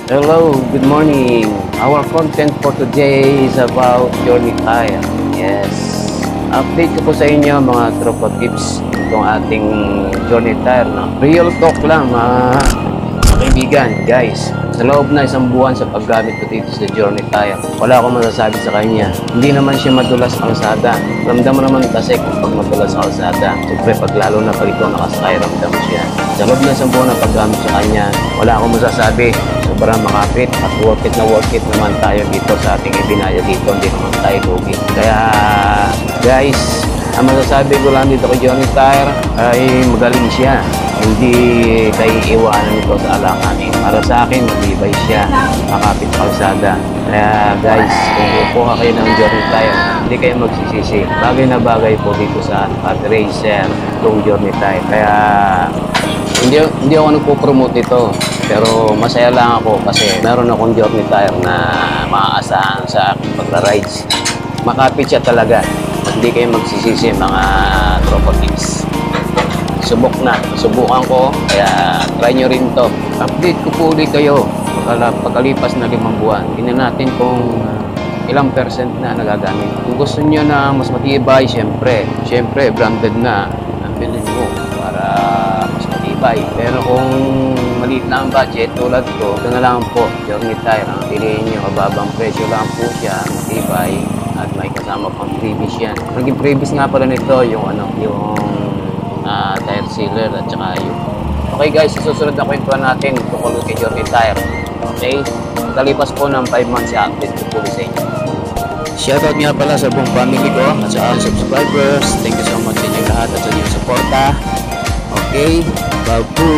Hello, good morning. Our content for today is about Journey Tire. Yes. Update ko po sa inyo mga tropa tips itong ating Journey Tire. No? Real talk lang mga kaibigan, guys. Sa loob na isang buwan sa paggamit ko dito sa Journey Tire, wala akong masasabi sa kanya. Hindi naman siya madulas sa kalsada. Ramdam mo naman kasi kung pag madulas sa kalsada. Siyempre, pag lalo na pag ikaw nakasakay, ramdam mo siya. Sa loob na isang buwan na paggamit sa kanya, wala akong masasabi. Sobrang makapit at worth it naman tayo dito sa ating ibinaya dito. Hindi naman tayo lugi. Kaya, guys, ang masasabi ko lang dito kay Journey Tire ay magaling siya. Hindi kayo iwanan ito sa alanganin. Para sa akin, matibay siya. Makapit kalsada. Kaya guys, kung kukuha kayo ng Journey Tire, hindi kayo magsisisi. Bagay na bagay po dito sa Hot Racer itong Journey Tire. Kaya hindi ako nagpo-promote ito. Pero masaya lang ako kasi meron akong Journey Tire na maaasahan sa aking pagra-rides. Makapit siya talaga. Hindi kayo magsisisi mga tropa tips. Subukan ko, kaya try nyo rin to. Update ko po ulit kayo pagkalipas na 5 buwan. Tingnan natin kung ilang percent na nagagamit. Kung gusto nyo na mas matibay, syempre branded na ang bilhin mo para mas matibay. Pero kung maliit lang ang budget tulad ko, ito na lang po, Journey Tire. Ang piliin nyo, kababang presyo lang po siya, matibay at may kasama pang previous yan. Naging previous nga pala nito yung tire sealer at saka yung okay guys, susunod na kwentuhan natin tungkol kay Journey Tire. Okay? Kalipas po ng 5 months sa update ko po sa inyo. Shoutout nga pala sa buong family ko at sa aking subscribers. Thank you so much sa inyo lahat at sa inyong suporta. Okay? Babu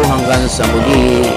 hanggang sa muli.